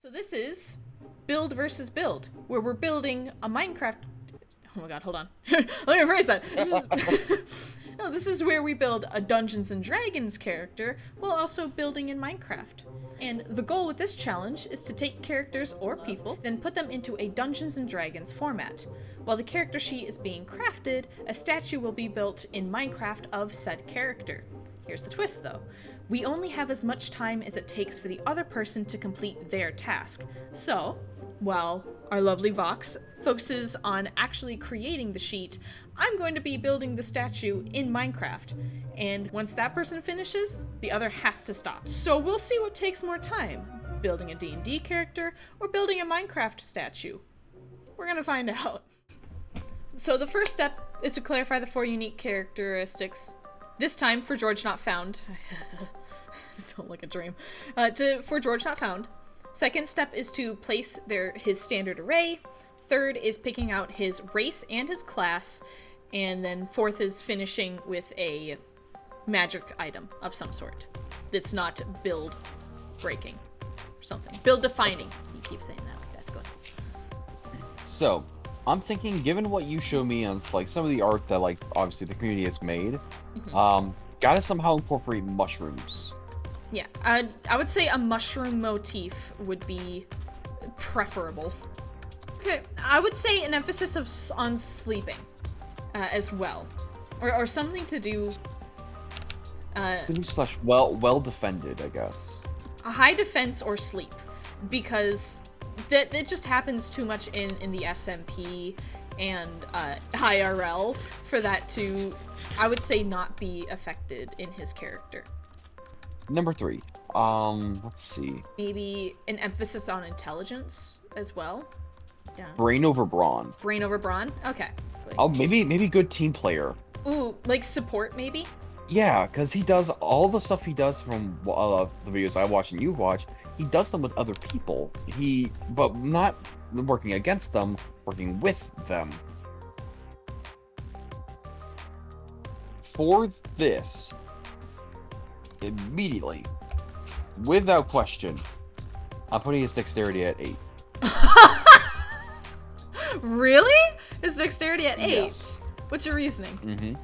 So this is build versus build, where we're building a Minecraft. Oh my god, hold on. Let me rephrase that. No, this is where we build a Dungeons and Dragons character while also building in Minecraft. And the goal with this challenge is to take characters or people, then put them into a Dungeons and Dragons format. While the character sheet is being crafted, a statue will be built in Minecraft of said character. Here's the twist though. We only have as much time as it takes for the other person to complete their task. So, while our lovely Vox focuses on actually creating the sheet, I'm going to be building the statue in Minecraft. And once that person finishes, the other has to stop. So we'll see what takes more time, building a D&D character or building a Minecraft statue. We're gonna find out. So the first step is to clarify the 4 unique characteristics. This time for Georgenotfound. Don't like a dream. For Georgenotfound. Second step is to place his standard array. Third is picking out his race and his class. And then fourth is finishing with a magic item of some sort that's not build breaking or something. Build defining. You keep saying that. That's good. So, I'm thinking, given what you show me on like some of the art that like obviously the community has made, gotta somehow incorporate mushrooms. Yeah, I would say a mushroom motif would be preferable. Okay, I would say an emphasis on sleeping as well, or something to do. Sleep slash well defended, I guess. A high defense or sleep, because that just happens too much in the SMP and IRL for that to, I would say, not be affected in his character. Number 3. Let's see. Maybe an emphasis on intelligence as well. Yeah. Brain over brawn. Brain over brawn? Okay. Oh, maybe good team player. Ooh, like support maybe? Yeah, because he does all the stuff he does from the videos I watch and you watch. He does them with other people. But not working against them, working with them. For this, immediately, without question, I'm putting his dexterity at 8. Really? His dexterity at 8? Yes. What's your reasoning?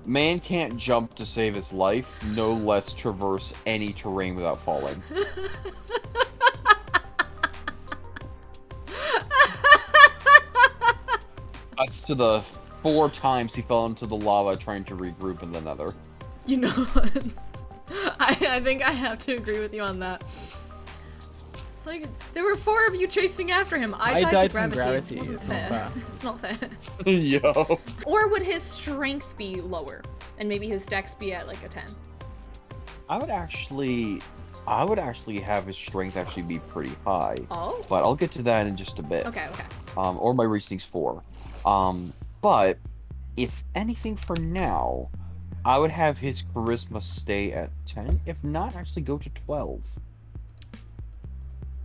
Man can't jump to save his life, no less traverse any terrain without falling. That's to the 4 times he fell into the lava trying to regroup in the nether. You know what? I think I have to agree with you on that. It's like, there were 4 of you chasing after him. I died to gravity. It wasn't fair. It's not fair. Yo. Or would his strength be lower? And maybe his dex be at like a 10? I would actually have his strength actually be pretty high. Oh? But I'll get to that in just a bit. Okay. Or my reasoning's 4. But if anything for now, I would have his charisma stay at 10, if not actually go to 12.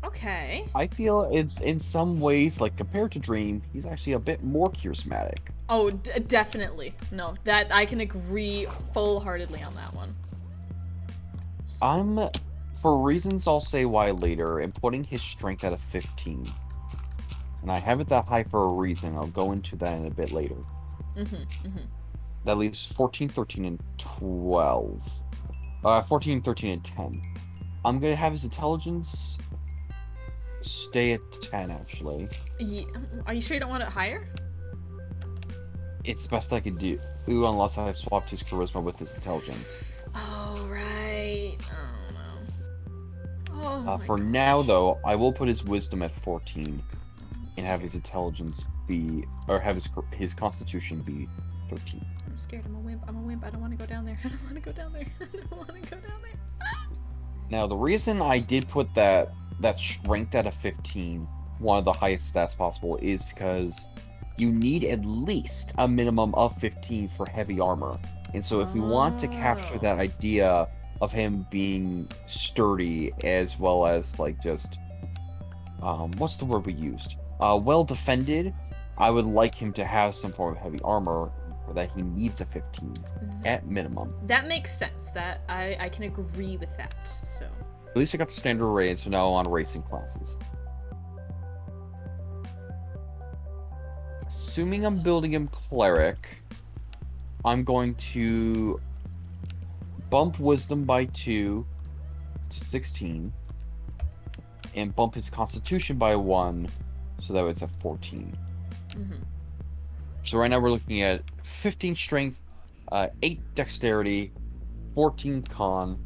Okay. I feel it's in some ways, like compared to Dream, he's actually a bit more charismatic. Oh, definitely. No, that I can agree full-heartedly on that one. For reasons I'll say why later, I'm putting his strength at a 15. And I have it that high for a reason. I'll go into that in a bit later. That leaves 14, 13, and 12. 14, 13, and 10. I'm gonna have his intelligence stay at 10, actually. Yeah. Are you sure you don't want it higher? It's the best I could do, unless I swapped his charisma with his intelligence. Oh, right. Oh, no. For now, though, I will put his wisdom at 14 and have his intelligence be, or have his constitution be 13. I'm scared. I'm a wimp. I don't want to go down there. I don't want to go down there. Now, the reason I did put that strength at a 15, one of the highest stats possible, is because you need at least a minimum of 15 for heavy armor. And so if we want to capture that idea of him being sturdy as well as like just what's the word we used? Well defended, I would like him to have some form of heavy armor that he needs a 15 at minimum. That makes sense. That I can agree with that. So least I got the standard array, so now on racing classes. Assuming I'm building him cleric, I'm going to bump wisdom by 2 to 16 and bump his constitution by 1 so that it's at 14. Mm-hmm. So right now we're looking at 15 strength, 8 dexterity, 14 con,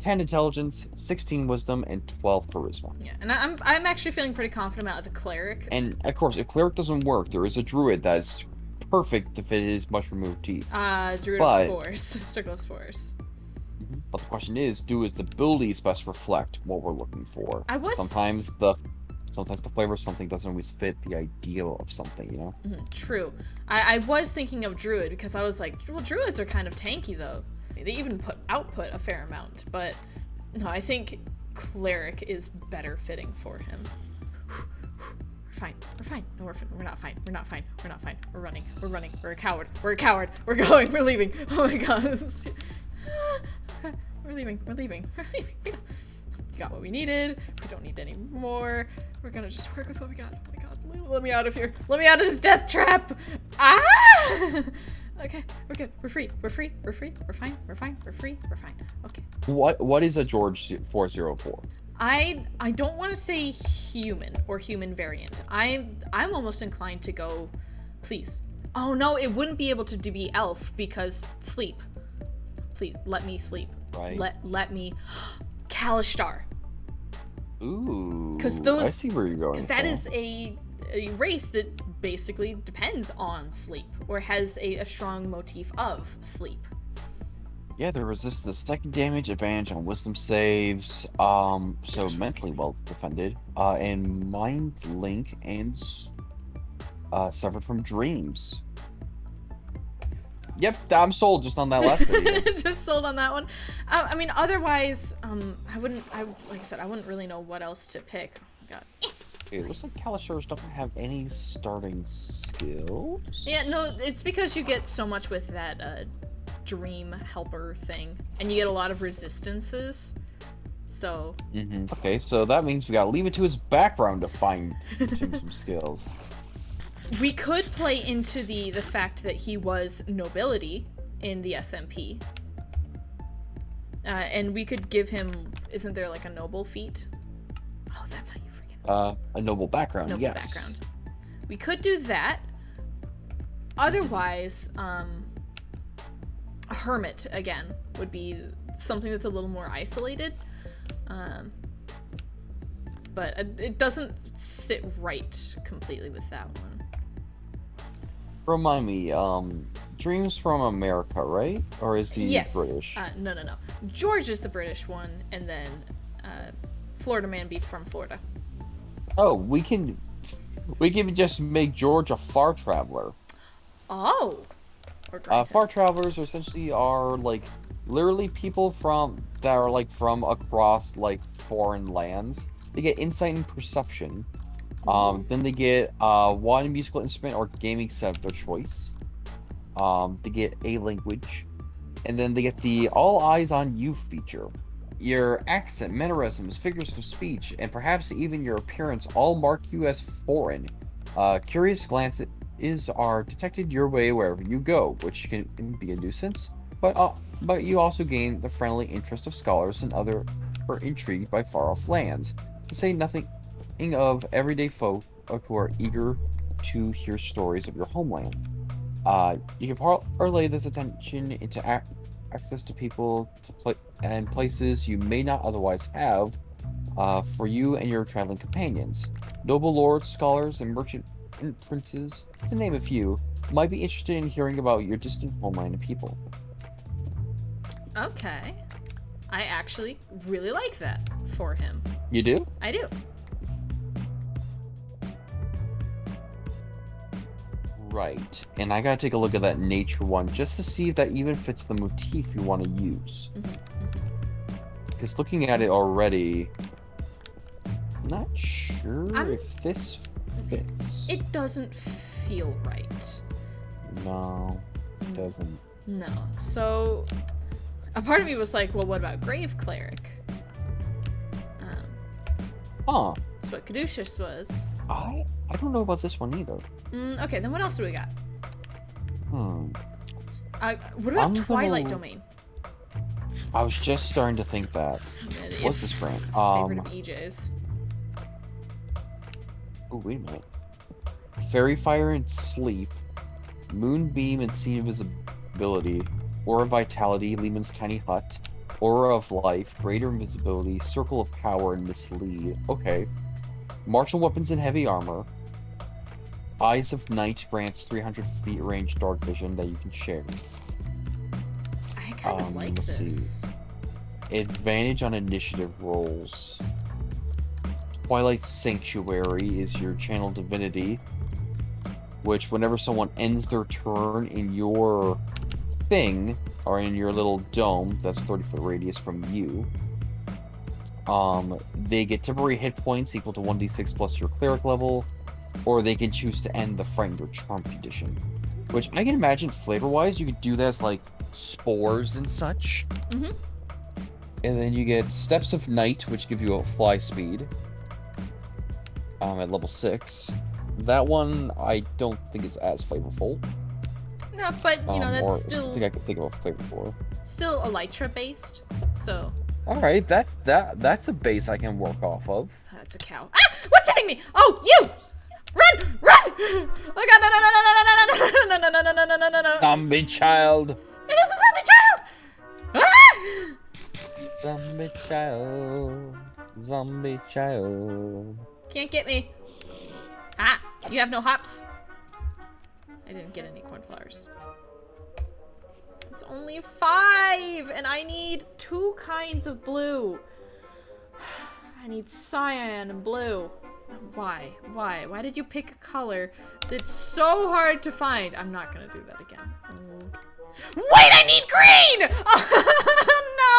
10 intelligence, 16 wisdom, and 12 charisma. Yeah, and I'm actually feeling pretty confident about the cleric. And of course, if cleric doesn't work, there is a druid that's perfect to fit his mushroom motif. Druid of spores, circle of spores. But the question is, do his abilities best reflect what we're looking for? Sometimes the flavor of something doesn't always fit the ideal of something, you know? Mm-hmm, true. I was thinking of druid because I was like, well, druids are kind of tanky though. They even output a fair amount, but no, I think cleric is better fitting for him. We're fine. We're fine. No, we're not fine. We're not fine. We're not fine. We're running. We're running. We're a coward. We're a coward. We're going. We're leaving. Oh my god. Okay. We're leaving. We're leaving. We're leaving. We got what we needed. We don't need any more. We're gonna just work with what we got. Oh my god. Let me out of here. Let me out of this death trap. Ah! Okay, we're good. We're free. We're free. We're free. We're fine. We're fine. We're free. We're fine. Okay. What is a George 404? I don't want to say human or human variant. I'm almost inclined to go, please. Oh no, it wouldn't be able to be elf because sleep. Please let me sleep. Right. Let me. Kalishtar. Ooh. Because those. I see where you're going. Because that is a race that basically depends on sleep or has a strong motif of sleep. Yeah, they resist the second damage, advantage on wisdom saves, so mentally well defended, and mind link and severed from dreams. Yep, I'm sold just on that last video. Just sold on that one. I mean, otherwise, like I said, I wouldn't really know what else to pick. Oh my god. It looks like Kalishars doesn't have any starting skills. Yeah, no, it's because you get so much with that dream helper thing, and you get a lot of resistances. So. Okay, so that means we gotta leave it to his background to find him some skills. We could play into the fact that he was nobility in the SMP. And we could give him, isn't there like a noble feat? Oh, that's how you freaking. A noble background, noble yes. Background. We could do that. Otherwise, a hermit again would be something that's a little more isolated. But it doesn't sit right completely with that one. Remind me, Dreams from America, right? Or is he British? No. George is the British one, and then Florida Man be from Florida. Oh, we can just make George a far traveler. Oh. Far travelers essentially are like literally people that are from across like foreign lands. They get insight and perception. Then they get one musical instrument or gaming set of their choice. They get a language, and then they get the all eyes on you feature. Your accent, mannerisms, figures of speech, and perhaps even your appearance all mark you as foreign. Curious glances are detected your way wherever you go, which can be a nuisance. But you also gain the friendly interest of scholars and other who are intrigued by far-off lands. To say nothing of everyday folk who are eager to hear stories of your homeland. You can parlay this attention into access to people and places you may not otherwise have for you and your traveling companions. Noble lords, scholars, and merchant princes, to name a few, might be interested in hearing about your distant homeland and people. Okay. I actually really like that for him. You do? I do. Right, and I gotta take a look at that nature one just to see if that even fits the motif you want to use. Because looking at it already, I'm not sure if this fits. It doesn't feel right. No, it doesn't. No. So, a part of me was like, well, what about Grave Cleric? Huh. That's what Caduceus was. I don't know about this one either. Okay, then what else do we got? Hmm. What about I'm Twilight gonna- Domain? I was just starting to think that. What's this grant? Favorite of EJ's. Oh, wait a minute. Fairy Fire and Sleep, Moonbeam and Sea Invisibility, Aura Vitality, Lehman's Tiny Hut, Aura of Life, Greater Invisibility, Circle of Power, and Mislead. Okay. Martial Weapons and Heavy Armor. Eyes of Night grants 300 feet range dark vision that you can share. I kind of like let's this. Advantage on initiative rolls. Twilight Sanctuary is your channel divinity, which whenever someone ends their turn in your thing, or in your little dome, that's 30-foot radius from you, they get temporary hit points equal to 1d6 plus your cleric level, or they can choose to end the frightened or charmed condition. Which I can imagine flavor-wise, you could do that as like spores and such. Mm-hmm. And then you get Steps of Night, which give you a fly speed. At level 6. That one I don't think is as flavorful. No, but you know or that's still something I could think of a flavor for. still Elytra based. So Alright, that's a base I can work off of. that's a cow. Ah! What's hitting me? Oh, you! Run! Run! Oh god, no, no, no, no, no, no, no, no, no, no, no, no, no. Zombie child! It is a zombie child! Ah! Zombie child. Zombie child. Can't get me. Ah, you have no hops. I didn't get any cornflowers. It's only 5, and I need 2 kinds of blue. I need cyan and blue. Why? Why? Why did you pick a color that's so hard to find? I'm not gonna do that again. Wait, I need green! Oh, no!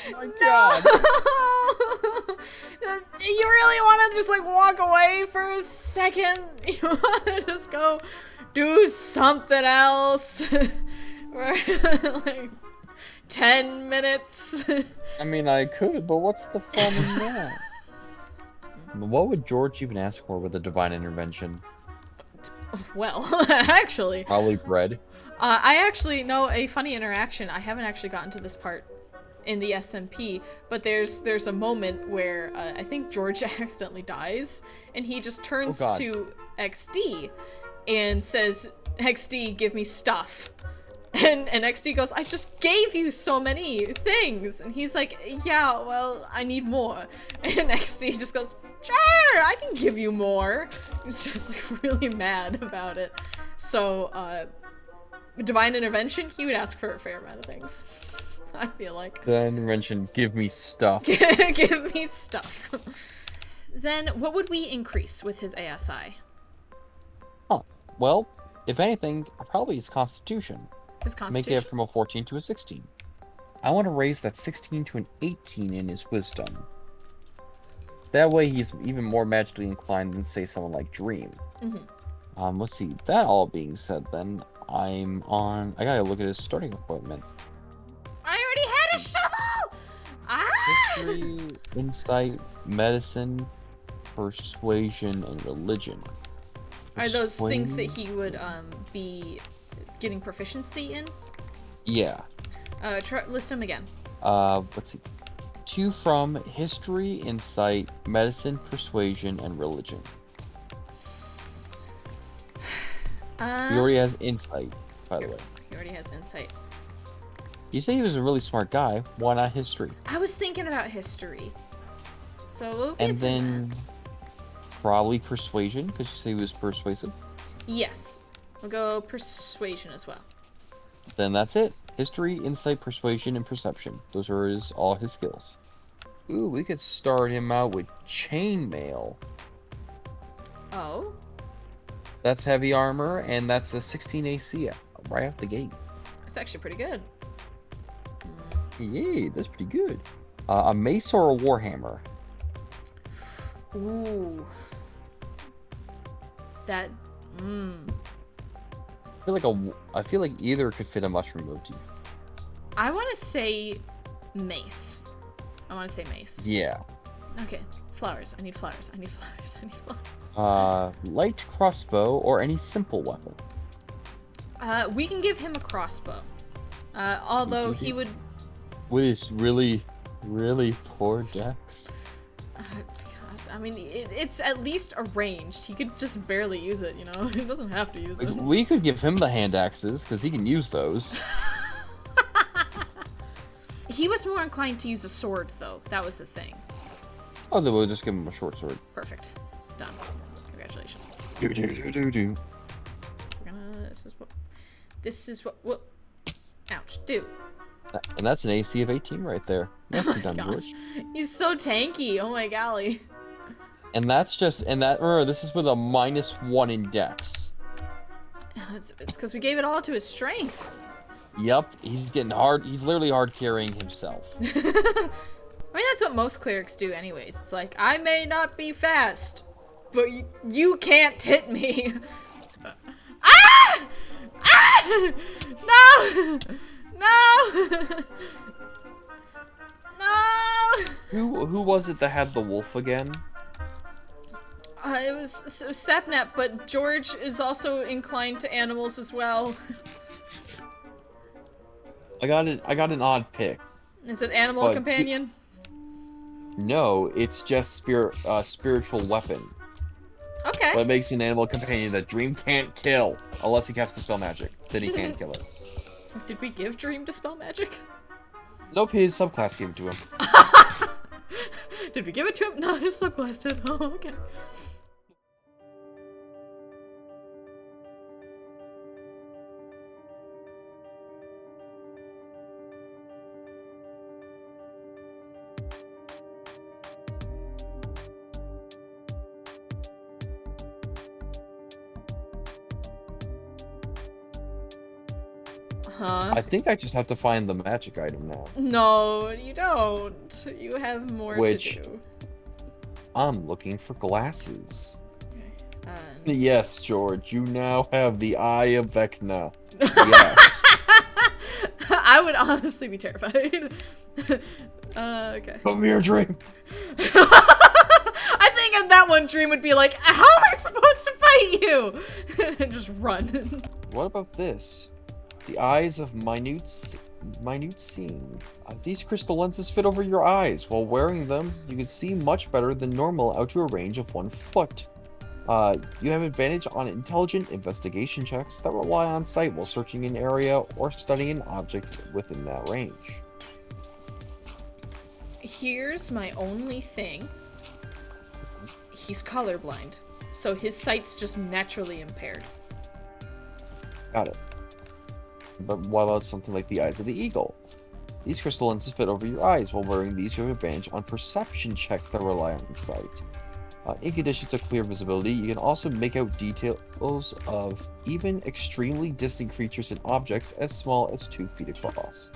Oh my God. No! You really want to just like walk away for a second? You want to just go do something else for like 10 minutes? I mean, I could, but what's the fun in that? What would George even ask for with a divine intervention? Well, actually, Probably bread. I actually know a funny interaction. I haven't actually gotten to this part in the SMP, but there's a moment where I think George accidentally dies, and he just turns to XD and says, "XD, give me stuff." And XD goes, "I just gave you so many things." And he's like, "Yeah, well, I need more." And XD just goes, "Sure, I can give you more." He's just like really mad about it. So, divine intervention, he would ask for a fair amount of things. I feel like. Divine intervention, give me stuff. Give me stuff. Then, what would we increase with his ASI? Huh. Well, if anything, probably his constitution. His constitution? Make it from a 14 to a 16. I want to raise that 16 to an 18 in his wisdom. That way he's even more magically inclined than, say, someone like Dream. Mm-hmm. Let's see. That all being said, then, I gotta look at his starting equipment. I already had a shovel! Ah! History, insight, medicine, persuasion, and religion. Are those things that he would be getting proficiency in? Yeah. List them again. Let's see. 2 from history, insight, medicine, persuasion, and religion. He already has insight, by the way. He already has insight. You say he was a really smart guy. Why not history? I was thinking about history. So we'll give And then probably persuasion, because you say he was persuasive. Yes. We'll go persuasion as well. Then that's it. History, insight, persuasion, and perception. Those are all his skills. Ooh, we could start him out with chainmail. Oh? That's heavy armor, and that's a 16 AC right off the gate. It's actually pretty good. Yeah, that's pretty good. A mace or a warhammer? Ooh. That. I feel like either could fit a mushroom motif. I want to say mace. I want to say mace. Yeah. Okay, flowers. I need flowers. I need flowers. I need flowers. Light crossbow or any simple weapon. We can give him a crossbow. Although he would... With his really, really poor dex. God, I mean, it's at least arranged. He could just barely use it, you know? He doesn't have to use it. We could give him the hand axes, because he can use those. He was more inclined to use a sword, though. That was the thing. Oh, then we'll just give him a short sword. Perfect. Done. Congratulations. Do. We're gonna... This is what... Ouch. Do. And that's an AC of 18 right there. Nicely done, George. He's so tanky. Oh my golly. And that's just... And that... Remember, this is with a -1 in dex. It's because we gave it all to his strength. Yep, he's getting hard. He's literally hard carrying himself. I mean, that's what most clerics do anyways. It's like, I may not be fast, but you can't hit me. Ah! Ah! No! No! No! Who was it that had the wolf again? It was Sapnap, but George is also inclined to animals as well. I got an odd pick. Is it animal companion? No, it's just spiritual weapon. Okay. But it makes an animal companion that Dream can't kill unless he casts Dispel Magic. Then he can't kill it. Did we give Dream Dispel Magic? Nope, his subclass gave it to him. Did we give it to him? No, his subclass did. Oh, okay. Huh? I think I just have to find the magic item now. No, you don't. You have more to do. I'm looking for glasses. Okay. Yes, George, you now have the Eye of Vecna. Yes. I would honestly be terrified. Okay. Come here, Dream. I think in that one, Dream would be like, how am I supposed to fight you? And just run. What about this? The eyes of minute seeing. These crystal lenses fit over your eyes. While wearing them, you can see much better than normal out to a range of 1 foot. You have advantage on intelligent investigation checks that rely on sight while searching an area or studying an object within that range. Here's my only thing. He's colorblind, so his sight's just naturally impaired. Got it. But what about something like the eyes of the eagle? These crystal lenses fit over your eyes. While wearing these, you have advantage on perception checks that rely on sight. In conditions of clear visibility, you can also make out details of even extremely distant creatures and objects as small as 2 feet across.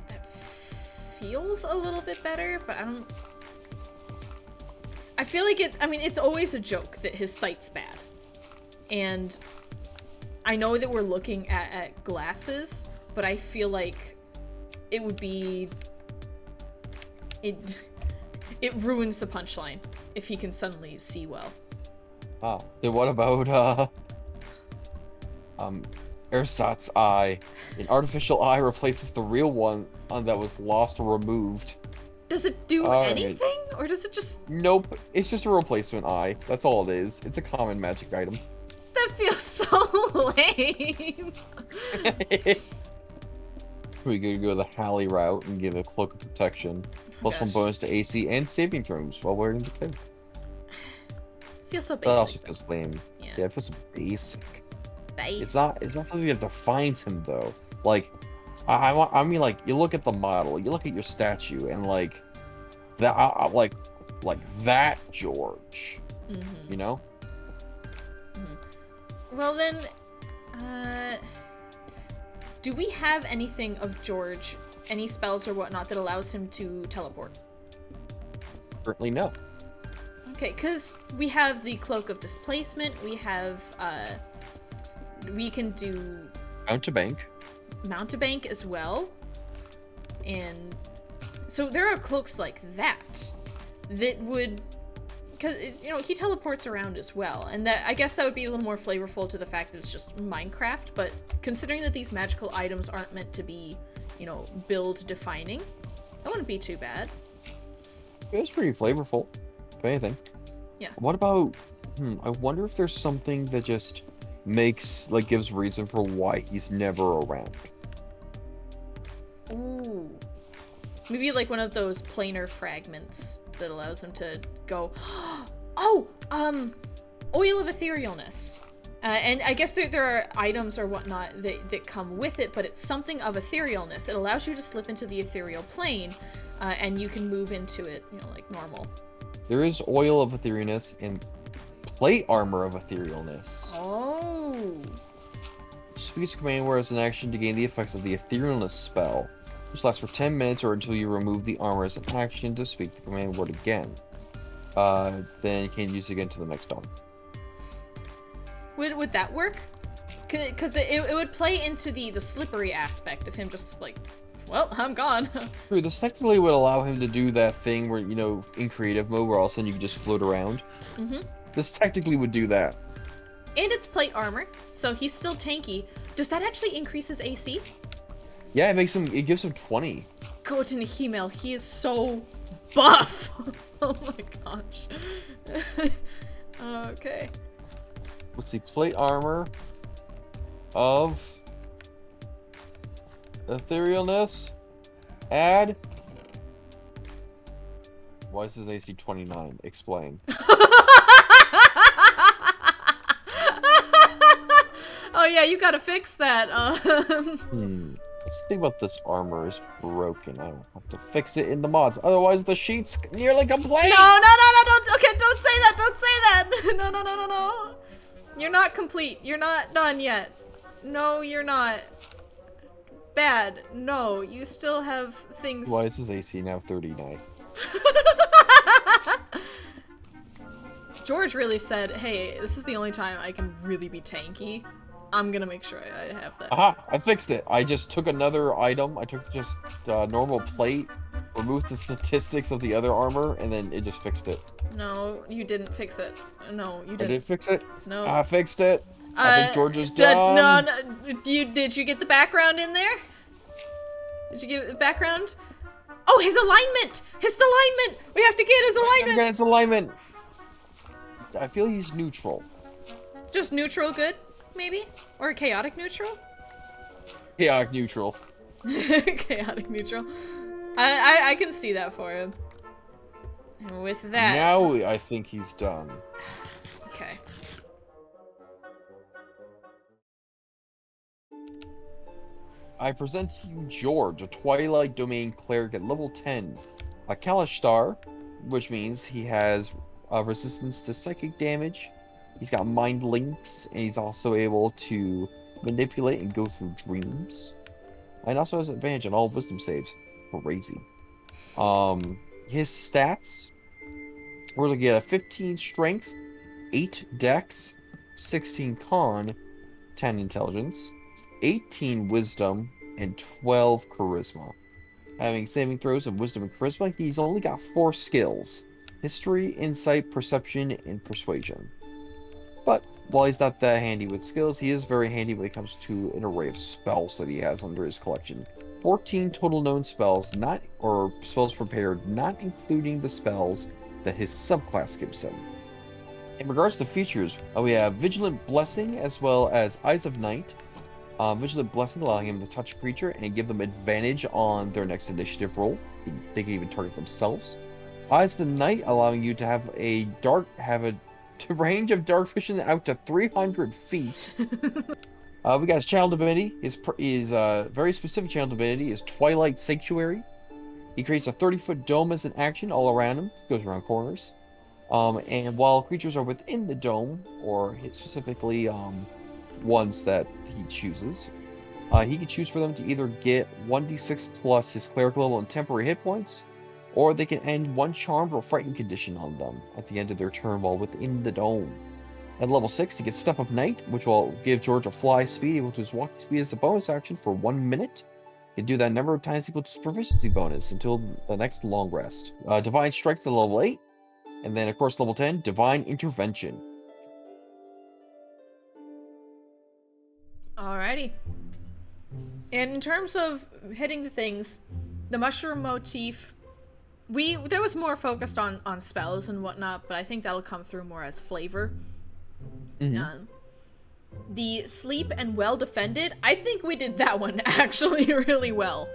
That feels a little bit better, but I feel like it's always a joke that his sight's bad. And I know that we're looking at glasses, but I feel like it would be... It ruins the punchline if he can suddenly see well. Then what about, Ersatz eye? An artificial eye replaces the real one that was lost or removed. Does it do anything? Or does it just... Nope, it's just a replacement eye. That's all it is. It's a common magic item. That feels so lame. We could go the Hallie route and give a cloak of protection. Plus 1 bonus to AC and saving throws while wearing the cloak. Feels so basic. That also feels lame. Yeah, it feels so basic. Basic. It's not something that defines him though. Like, I mean, like, you look at the model, you look at your statue, and like that, like that George. Mm-hmm. You know. Mm-hmm. Well then, do we have anything of George, any spells or whatnot that allows him to teleport? Certainly no. Okay, because we have the Cloak of Displacement, we have, we can do... Mountebank Mountebank as well. And So there are cloaks like that would, because he teleports around as well, and that, I guess that would be a little more flavorful to the fact that it's just Minecraft. But considering that these magical items aren't meant to be, build defining, that wouldn't be too bad. It was pretty flavorful, if anything. Yeah. What about? I wonder if there's something that just gives reason for why he's never around. Ooh. Maybe like one of those planar fragments that allows him to go, oh, oil of etherealness. And I guess there are items or whatnot that come with it, but it's something of etherealness. It allows you to slip into the ethereal plane, and you can move into it, like normal. There is oil of etherealness and plate armor of etherealness. Oh. Speaks a command word as an action to gain the effects of the etherealness spell, which lasts for 10 minutes or until you remove the armor as an action to speak the command word again. Then you can use it again to the next turn. Would that work? Because it would play into the slippery aspect of him just like, well, I'm gone. True, this technically would allow him to do that thing where, in creative mode where all of a sudden you can just float around. Mm-hmm. This technically would do that. And it's plate armor, so he's still tanky. Does that actually increase his AC? Yeah, it gives him 20. Go to Nihimel, he is so buff! Oh my gosh. Okay. Let's see, plate armor of etherealness. Add. Why is his AC 29? Explain. Oh yeah, you gotta fix that. Let's think about this armor is broken. I will have to fix it in the mods. Otherwise, the sheet's nearly complete. No, don't say that. Don't say that. No. You're not complete. You're not done yet. No, you're not. Bad. No, you still have things. Why is his AC now 39? George really said, hey, this is the only time I can really be tanky. I'm gonna make sure I have that. Aha! I fixed it. I just took another item. I took just normal plate, removed the statistics of the other armor, and then it just fixed it. No, you didn't fix it. No, you didn't. I did fix it? No. I fixed it. I think George is done. No. Did you get the background in there? Did you get the background? Oh, his alignment! His alignment! We have to get his alignment! His alignment! I feel he's neutral. Just neutral good, maybe? Or chaotic neutral? Chaotic neutral. Chaotic neutral. I can see that for him. And with that... Now I think he's done. Okay. I present to you George, a Twilight Domain cleric at level 10. A Kalash star, which means he has resistance to psychic damage. He's got mind links, and he's also able to manipulate and go through dreams. And also has advantage on all wisdom saves. Crazy. His stats, we're looking at a 15 strength, 8 dex, 16 con, 10 intelligence, 18 wisdom, and 12 charisma. Having saving throws of wisdom and charisma, he's only got 4 skills: history, insight, perception, and persuasion. But while he's not that handy with skills, he is very handy when it comes to an array of spells that he has under his collection. 14 total known spells, spells prepared, not including the spells that his subclass gives him. In regards to features, we have Vigilant Blessing as well as Eyes of Night. Vigilant Blessing allowing him to touch a creature and give them advantage on their next initiative roll. They can even target themselves. Eyes of Night allowing you to have a range of dark vision out to 300 feet. We got his channel ability. His very specific channel ability is Twilight Sanctuary. He creates a 30-foot dome as an action all around him. Goes around corners. And while creatures are within the dome, or specifically ones that he chooses, he can choose for them to either get 1d6 plus his cleric level and temporary hit points, or they can end one charmed or frightened condition on them at the end of their turn while within the dome. At level 6, he gets Step of Night, which will give George a fly speed able to his walking speed as a bonus action for 1 minute. You can do that number of times equal to proficiency bonus until the next long rest. Divine Strike's at level 8. And then, of course, level 10, Divine Intervention. Alrighty. And in terms of hitting the things, the mushroom motif, there was more focused on spells and whatnot, but I think that'll come through more as flavor. The sleep and well defended, I think we did that one actually really well.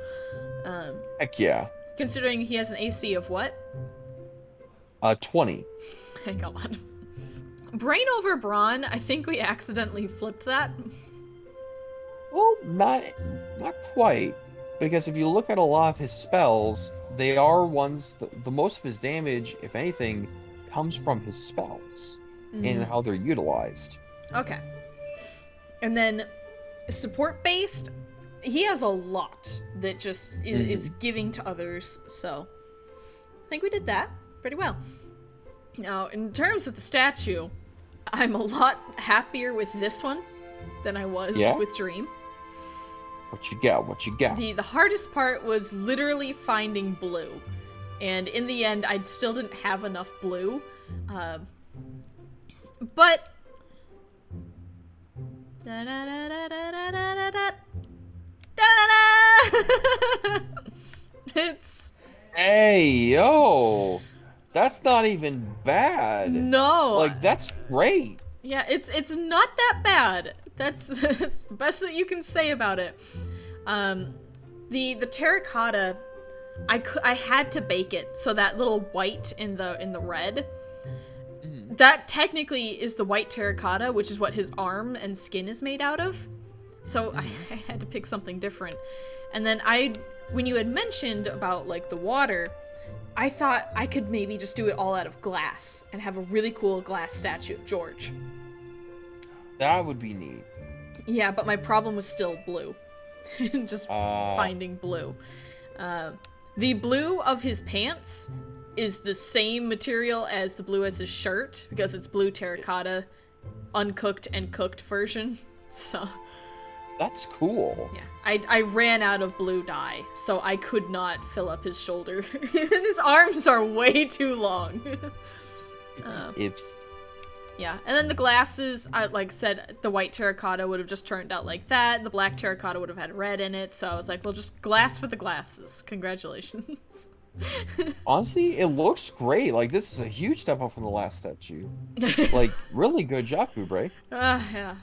Heck yeah. Considering he has an AC of what? 20. Hang on. Brain over brawn, I think we accidentally flipped that. Well, not quite. Because if you look at a lot of his spells, they are ones the most of his damage, if anything, comes from his spells and how they're utilized. Okay. And then support based, he has a lot that just is giving to others, so I think we did that pretty well. Now, in terms of the statue, I'm a lot happier with this one than I was with Dream. What you got? What you got? The hardest part was literally finding blue. And in the end, I still didn't have enough blue. But... It's... Hey, yo! That's not even bad. No! Like, that's great. Yeah, it's not that bad. That's the best that you can say about it. The terracotta, I had to bake it, so that little white in the red, that technically is the white terracotta, which is what his arm and skin is made out of. So I had to pick something different. And then when you had mentioned about like the water, I thought I could maybe just do it all out of glass and have a really cool glass statue of George. That would be neat. Yeah, but my problem was still blue. Just finding blue. The blue of his pants is the same material as the blue as his shirt, because it's blue terracotta, uncooked and cooked version. So that's cool. Yeah, I ran out of blue dye, so I could not fill up his shoulder. And his arms are way too long. Yeah, and then the glasses, like I said, the white terracotta would have just turned out like that. The black terracotta would have had red in it, so I was like, well, just glass for the glasses. Congratulations. Honestly, it looks great. Like, this is a huge step up from the last statue. Like, really good job, Kubre. Yeah.